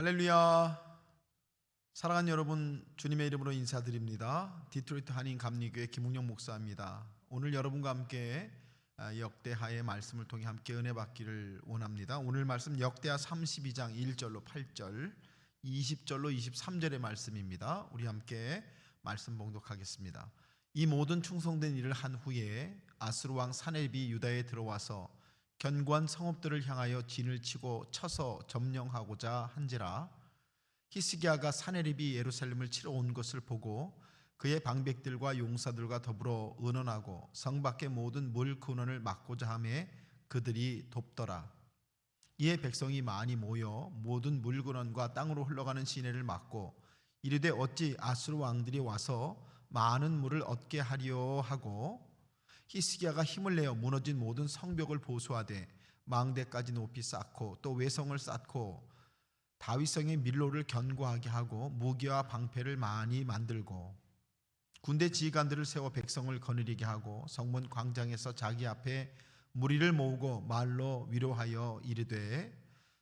할렐루야. 사랑하는 여러분, 주님의 이름으로 인사드립니다. 디트로이트 한인 감리교회 김웅영 목사입니다. 오늘 여러분과 함께 역대하의 말씀을 통해 함께 은혜 받기를 원합니다. 오늘 말씀 역대하 32장 1절로 8절, 20절로 23절의 말씀입니다. 우리 함께 말씀 봉독하겠습니다. 이 모든 충성된 일을 한 후에 아수르 왕 사네립이 유다에 들어와서 견고한 성읍들을 향하여 진을 치고 쳐서 점령하고자 한지라. 히스기야가 사네립이 예루살렘을 치러 온 것을 보고 그의 방백들과 용사들과 더불어 의논하고 성 밖의 모든 물 근원을 막고자 하매 그들이 돕더라. 이에 백성이 많이 모여 모든 물 근원과 땅으로 흘러가는 시내를 막고 이르되 어찌 아수르 왕들이 와서 많은 물을 얻게 하려 하고, 히스기야가 힘을 내어 무너진 모든 성벽을 보수하되 망대까지 높이 쌓고 또 외성을 쌓고 다윗성의 밀로를 견고하게 하고 무기와 방패를 많이 만들고 군대 지휘관들을 세워 백성을 거느리게 하고 성문 광장에서 자기 앞에 무리를 모으고 말로 위로하여 이르되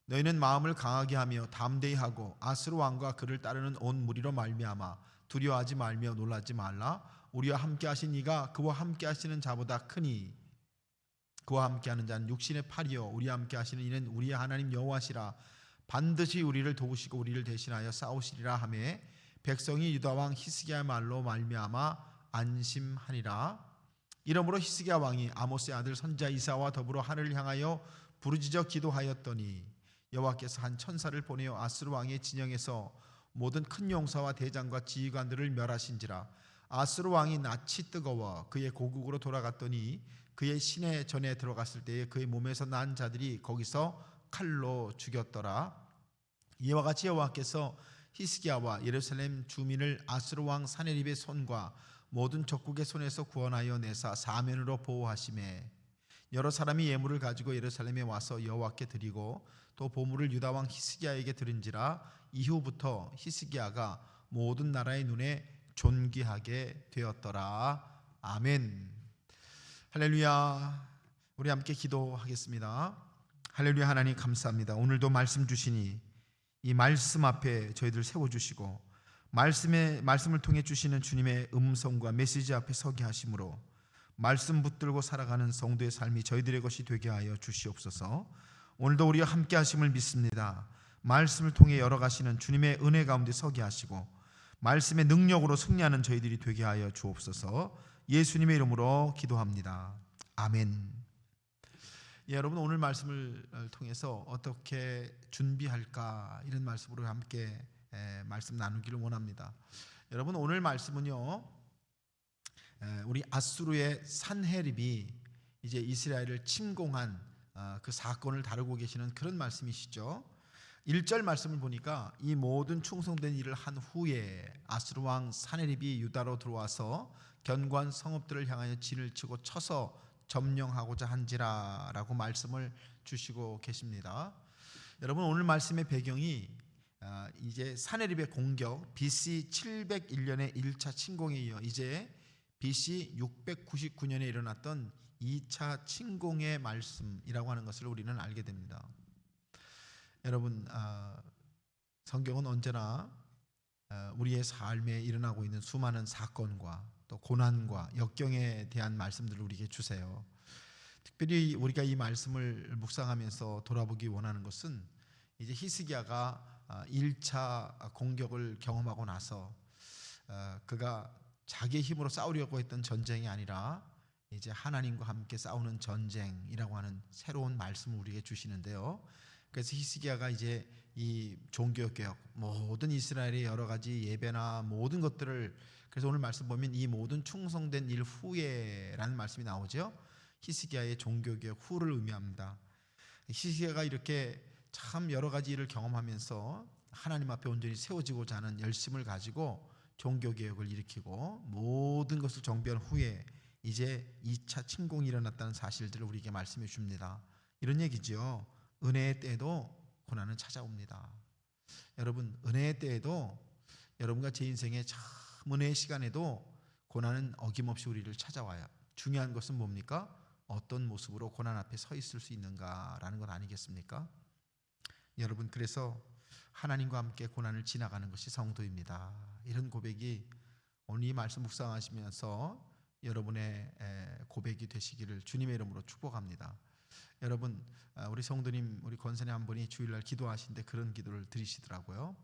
너희는 마음을 강하게 하며 담대히 하고 아수르 왕과 그를 따르는 온 무리로 말미암아 두려워하지 말며 놀라지 말라. 우리와 함께 하신 이가 그와 함께 하시는 자보다 크니 그와 함께 하는 자는 육신의 팔이요 우리와 함께 하시는 이는 우리의 하나님 여호와시라. 반드시 우리를 도우시고 우리를 대신하여 싸우시리라 하매 백성이 유다 왕 히스기야의 말로 말미암아 안심하니라. 이러므로 히스기야 왕이 아모스의 아들 선지자 이사야와 더불어 하늘을 향하여 부르짖어 기도하였더니 여호와께서 한 천사를 보내어 아수르 왕의 진영에서 모든 큰 용사와 대장과 지휘관들을 멸하신지라. 아수르 왕이 낯이 뜨거워 그의 고국으로 돌아갔더니 그의 시내 전에 들어갔을 때에 그의 몸에서 난 자들이 거기서 칼로 죽였더라. 이와 같이 여호와께서 히스기야와 예루살렘 주민을 아수르 왕 사네립의 손과 모든 적국의 손에서 구원하여 내사 사면으로 보호하시매 여러 사람이 예물을 가지고 예루살렘에 와서 여호와께 드리고 또 보물을 유다 왕 히스기야에게 드린지라. 이후부터 히스기야가 모든 나라의 눈에 존귀하게 되었더라. 아멘. 할렐루야. 우리 함께 기도하겠습니다. 할렐루야. 하나님 감사합니다. 오늘도 말씀 주시니 이 말씀 앞에 저희들 세워주시고 말씀을 통해 주시는 주님의 음성과 메시지 앞에 서게 하심으로 말씀 붙들고 살아가는 성도의 삶이 저희들의 것이 되게 하여 주시옵소서. 오늘도 우리와 함께 하심을 믿습니다. 말씀을 통해 열어가시는 주님의 은혜 가운데 서게 하시고 말씀의 능력으로 승리하는 저희들이 되게 하여 주옵소서. 예수님의 이름으로 기도합니다. 아멘. 예, 여러분, 오늘 말씀을 통해서 어떻게 준비할까, 이런 말씀으로 함께 말씀 나누기를 원합니다. 여러분, 오늘 말씀은요, 우리 아수르의 산헤립이 이제 이스라엘을 침공한 그 사건을 다루고 계시는 그런 말씀이시죠. 1절 말씀을 보니까 이 모든 충성된 일을 한 후에 아수르 왕 사네립이 유다로 들어와서 견고한 성읍들을 향하여 진을 치고 쳐서 점령하고자 한지라 라고 말씀을 주시고 계십니다. 여러분, 오늘 말씀의 배경이 이제 사네립의 공격 BC 701년의 1차 침공에 이어 이제 BC 699년에 일어났던 2차 침공의 말씀이라고 하는 것을 우리는 알게 됩니다. 여러분, 성경은 언제나 우리의 삶에 일어나고 있는 수많은 사건과 또 고난과 역경에 대한 말씀들을 우리에게 주세요. 특별히 우리가 이 말씀을 묵상하면서 돌아보기 원하는 것은 이제 히스기야가 1차 공격을 경험하고 나서 그가 자기의 힘으로 싸우려고 했던 전쟁이 아니라 이제 하나님과 함께 싸우는 전쟁이라고 하는 새로운 말씀을 우리에게 주시는데요. 그래서 히스기야가 이제 이 종교개혁, 모든 이스라엘의 여러 가지 예배나 모든 것들을, 그래서 오늘 말씀 보면 이 모든 충성된 일 후에라는 말씀이 나오죠. 히스기야의 종교개혁 후를 의미합니다. 히스기야가 이렇게 참 여러 가지 일을 경험하면서 하나님 앞에 온전히 세워지고자 하는 열심을 가지고 종교개혁을 일으키고 모든 것을 정비한 후에 이제 2차 침공이 일어났다는 사실들을 우리에게 말씀해 줍니다. 이런 얘기지요. 은혜의 때에도 고난은 찾아옵니다. 여러분, 은혜의 때에도 여러분과 제 인생의 참 은혜의 시간에도 고난은 어김없이 우리를 찾아와요. 중요한 것은 뭡니까? 어떤 모습으로 고난 앞에 서 있을 수 있는가라는 것 아니겠습니까? 여러분, 그래서 하나님과 함께 고난을 지나가는 것이 성도입니다. 이런 고백이 오늘 이 말씀 묵상하시면서 여러분의 고백이 되시기를 주님의 이름으로 축복합니다. 여러분, 우리 성도님, 우리 권사님 한 분이 주일날 기도하시는데 그런 기도를 드리시더라고요.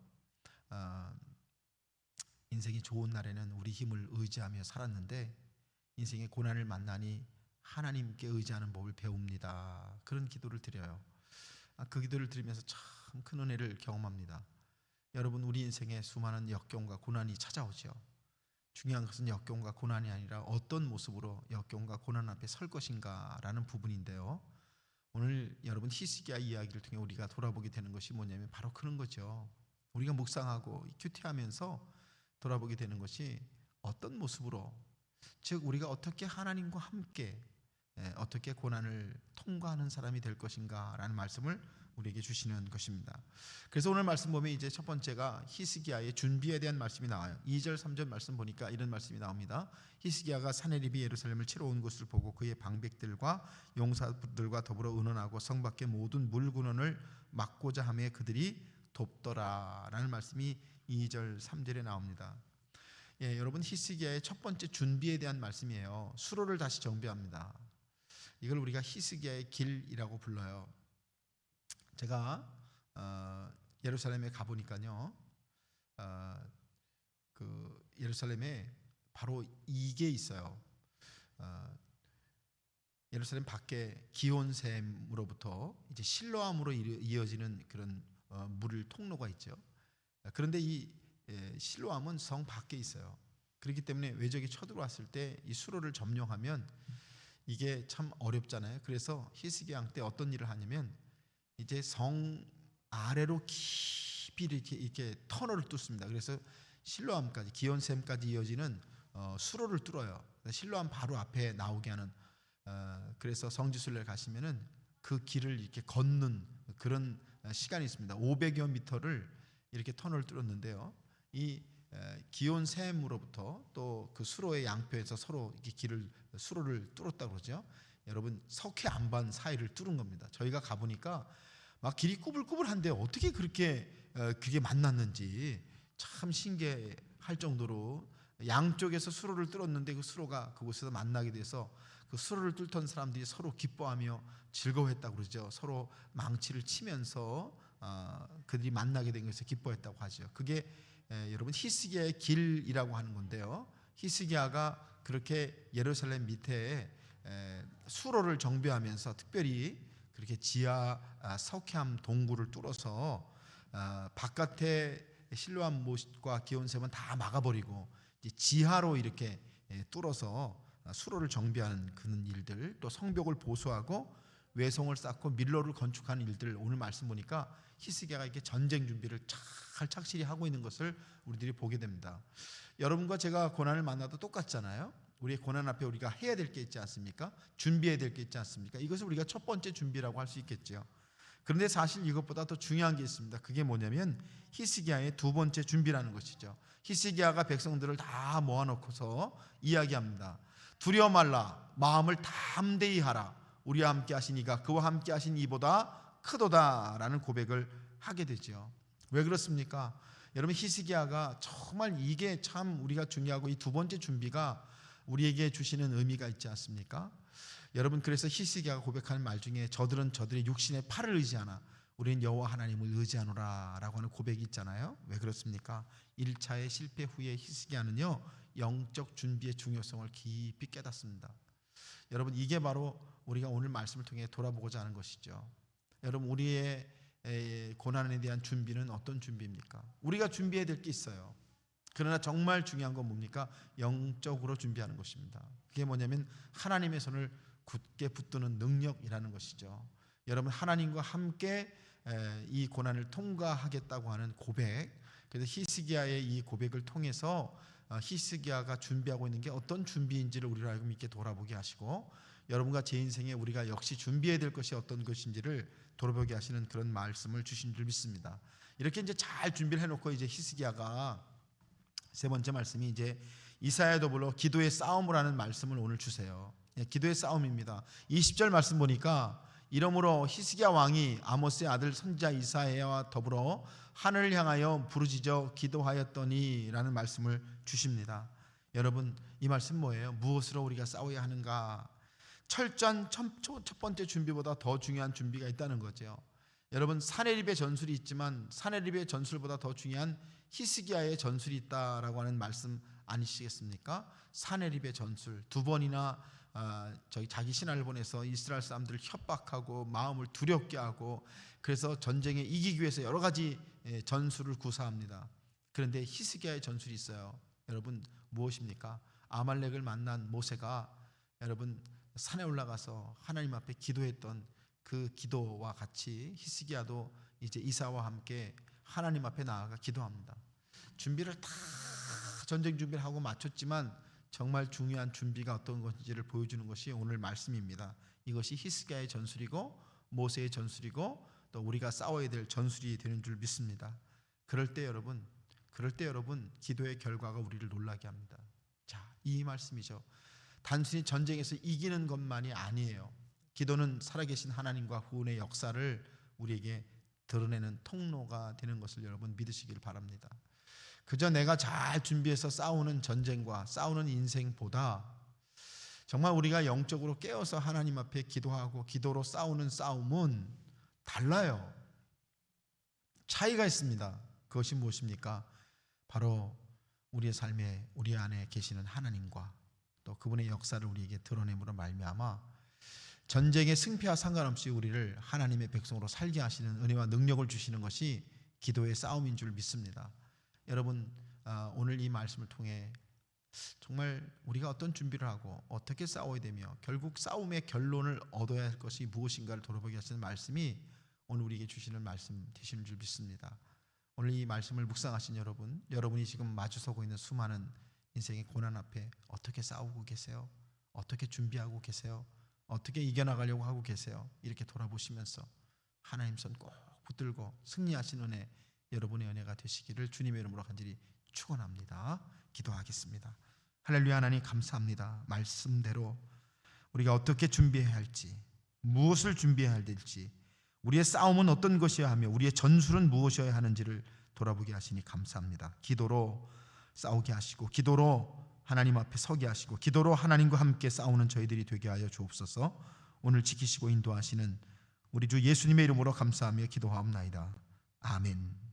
인생이 좋은 날에는 우리 힘을 의지하며 살았는데 인생의 고난을 만나니 하나님께 의지하는 법을 배웁니다. 그런 기도를 드려요. 그 기도를 드리면서 참 큰 은혜를 경험합니다. 여러분, 우리 인생에 수많은 역경과 고난이 찾아오죠. 중요한 것은 역경과 고난이 아니라 어떤 모습으로 역경과 고난 앞에 설 것인가라는 부분인데요. 오늘 여러분 히스기야 이야기를 통해 우리가 돌아보게 되는 것이 뭐냐면 바로 그런 거죠. 우리가 묵상하고 큐티하면서 돌아보게 되는 것이 어떤 모습으로, 즉 우리가 어떻게 하나님과 함께 어떻게 고난을 통과하는 사람이 될 것인가라는 말씀을 우리에게 주시는 것입니다. 그래서 오늘 말씀 보면 이제 첫 번째가 히스기야의 준비에 대한 말씀이 나와요. 2절 3절 말씀 보니까 이런 말씀이 나옵니다. 히스기야가 사네립이 예루살렘을 치러 온 것을 보고 그의 방백들과 용사들과 더불어 의논하고 성 밖의 모든 물군원을 막고자 하며 그들이 돕더라라는 말씀이 2절 3절에 나옵니다. 여러분, 히스기야의 첫 번째 준비에 대한 말씀이에요. 수로를 다시 정비합니다. 이걸 우리가 히스기야의 길이라고 불러요. 제가 예루살렘에 가보니까요, 그 예루살렘에 바로 이게 있어요. 예루살렘 밖에 기온샘으로부터 이제 실로암으로 이어지는 그런 물 통로가 있죠. 그런데 이 실로암은 성 밖에 있어요. 그렇기 때문에 외적이 쳐들어왔을 때 이 수로를 점령하면 이게 참 어렵잖아요. 그래서 히스기야 왕 때 어떤 일을 하냐면 이제 성 아래로 깊이 이렇게 터널을 뚫습니다. 그래서 실로암까지 기온샘까지 이어지는 수로를 뚫어요. 실로암 바로 앞에 나오게 하는 그래서 성지순례를 가시면은 그 길을 이렇게 걷는 그런 시간이 있습니다. 500여 미터를 이렇게 터널을 뚫었는데요. 이 기온샘으로부터 또 그 수로의 양표에서 서로 이렇게 수로를 뚫었다고 그러죠. 여러분, 석회 안반 사이를 뚫은 겁니다. 저희가 가보니까 막 길이 꾸불꾸불한데 어떻게 그렇게 그게 만났는지 참 신기할 정도로 양쪽에서 수로를 뚫었는데 그 수로가 그곳에서 만나게 돼서 그 수로를 뚫던 사람들이 서로 기뻐하며 즐거워했다고 그러죠. 서로 망치를 치면서 그들이 만나게 된 것을 기뻐했다고 하죠. 그게 여러분 히스기야의 길이라고 하는 건데요. 히스기야가 그렇게 예루살렘 밑에 수로를 정비하면서 특별히 그렇게 지하 석회암 동굴을 뚫어서 바깥에 실로암 못과 기온샘은 다 막아버리고 지하로 이렇게 뚫어서 수로를 정비하는 그런 일들, 또 성벽을 보수하고 외성을 쌓고 밀로를 건축하는 일들, 오늘 말씀 보니까 히스기야가 이렇게 전쟁 준비를 잘 착실히 하고 있는 것을 우리들이 보게 됩니다. 여러분과 제가 고난을 만나도 똑같잖아요. 우리의 고난 앞에 우리가 해야 될 게 있지 않습니까? 준비해야 될 게 있지 않습니까? 이것을 우리가 첫 번째 준비라고 할 수 있겠죠. 그런데 사실 이것보다 더 중요한 게 있습니다. 그게 뭐냐면 히스기야의 두 번째 준비라는 것이죠. 히스기야가 백성들을 다 모아놓고서 이야기합니다. 두려워 말라, 마음을 담대히 하라. 우리와 함께 하시니가 그와 함께 하신 이보다 크도다라는 고백을 하게 되죠. 왜 그렇습니까? 여러분, 히스기야가 정말 이게 참 우리가 중요하고 이 두 번째 준비가 우리에게 주시는 의미가 있지 않습니까? 여러분, 그래서 히스기야가 고백하는 말 중에 저들은 저들의 육신의 팔을 의지하나 우리는 여호와 하나님을 의지하노라 라고 하는 고백이 있잖아요. 왜 그렇습니까? 1차의 실패 후에 히스기야는요, 영적 준비의 중요성을 깊이 깨닫습니다. 여러분, 이게 바로 우리가 오늘 말씀을 통해 돌아보고자 하는 것이죠. 여러분, 우리의 고난에 대한 준비는 어떤 준비입니까? 우리가 준비해야 될 게 있어요. 그러나 정말 중요한 건 뭡니까? 영적으로 준비하는 것입니다. 그게 뭐냐면 하나님의 손을 굳게 붙드는 능력이라는 것이죠. 여러분, 하나님과 함께 이 고난을 통과하겠다고 하는 고백, 그래서 히스기야의 이 고백을 통해서 히스기야가 준비하고 있는 게 어떤 준비인지를 우리로 알고 있게 돌아보게 하시고, 여러분과 제 인생에 우리가 역시 준비해야 될 것이 어떤 것인지를 돌아보게 하시는 그런 말씀을 주신 줄 믿습니다. 이렇게 이제 잘 준비를 해놓고 이제 히스기야가 세 번째 말씀이 이제 이사야 더불어 기도의 싸움을 하는 말씀을 오늘 주세요. 기도의 싸움입니다. 20절 말씀 보니까 이러므로 히스기야 왕이 아모스의 아들 선지자 이사야와 더불어 하늘을 향하여 부르짖어 기도하였더니라는 말씀을 주십니다. 여러분, 이 말씀 뭐예요? 무엇으로 우리가 싸워야 하는가? 철저한 첫 번째 준비보다 더 중요한 준비가 있다는 거죠. 여러분, 사네립의 전술이 있지만 사네립의 전술보다 더 중요한 히스기야의 전술이 있다라고 하는 말씀 아니시겠습니까? 사네립의 전술, 두 번이나 자기 신하를 보내서 이스라엘 사람들을 협박하고 마음을 두렵게 하고, 그래서 전쟁에 이기기 위해서 여러 가지 전술을 구사합니다. 그런데 히스기야의 전술이 있어요. 여러분, 무엇입니까? 아말렉을 만난 모세가 여러분 산에 올라가서 하나님 앞에 기도했던 그 기도와 같이 히스기야도 이제 이사와 함께 하나님 앞에 나아가 기도합니다. 준비를 다 전쟁 준비를 하고 마쳤지만 정말 중요한 준비가 어떤 것인지를 보여주는 것이 오늘 말씀입니다. 이것이 히스기야의 전술이고 모세의 전술이고 또 우리가 싸워야 될 전술이 되는 줄 믿습니다. 그럴 때 여러분 기도의 결과가 우리를 놀라게 합니다. 자, 이 말씀이죠. 단순히 전쟁에서 이기는 것만이 아니에요. 기도는 살아계신 하나님과 후원의 역사를 우리에게 드러내는 통로가 되는 것을 여러분 믿으시길 바랍니다. 그저 내가 잘 준비해서 싸우는 전쟁과 싸우는 인생보다 정말 우리가 영적으로 깨어서 하나님 앞에 기도하고 기도로 싸우는 싸움은 달라요. 차이가 있습니다. 그것이 무엇입니까? 바로 우리의 삶에 우리 안에 계시는 하나님과 또 그분의 역사를 우리에게 드러냄으로 말미암아 전쟁의 승패와 상관없이 우리를 하나님의 백성으로 살게 하시는 은혜와 능력을 주시는 것이 기도의 싸움인 줄 믿습니다. 여러분, 오늘 이 말씀을 통해 정말 우리가 어떤 준비를 하고 어떻게 싸워야 되며 결국 싸움의 결론을 얻어야 할 것이 무엇인가를 돌아보게 하시는 말씀이 오늘 우리에게 주시는 말씀 되시는 줄 믿습니다. 오늘 이 말씀을 묵상하신 여러분이 지금 마주서고 있는 수많은 인생의 고난 앞에 어떻게 싸우고 계세요? 어떻게 준비하고 계세요? 어떻게 이겨나가려고 하고 계세요? 이렇게 돌아보시면서 하나님 손 꼭 붙들고 승리하신 은혜, 여러분의 은혜가 되시기를 주님의 이름으로 간절히 축원합니다. 기도하겠습니다. 할렐루야. 하나님 감사합니다. 말씀대로 우리가 어떻게 준비해야 할지, 무엇을 준비해야 할지, 우리의 싸움은 어떤 것이어야 하며 우리의 전술은 무엇이어야 하는지를 돌아보게 하시니 감사합니다. 기도로 싸우게 하시고 기도로 하나님 앞에 서게 하시고 기도로 하나님과 함께 싸우는 저희들이 되게 하여 주옵소서. 오늘 지키시고 인도하시는 우리 주 예수님의 이름으로 감사하며 기도하옵나이다. 아멘.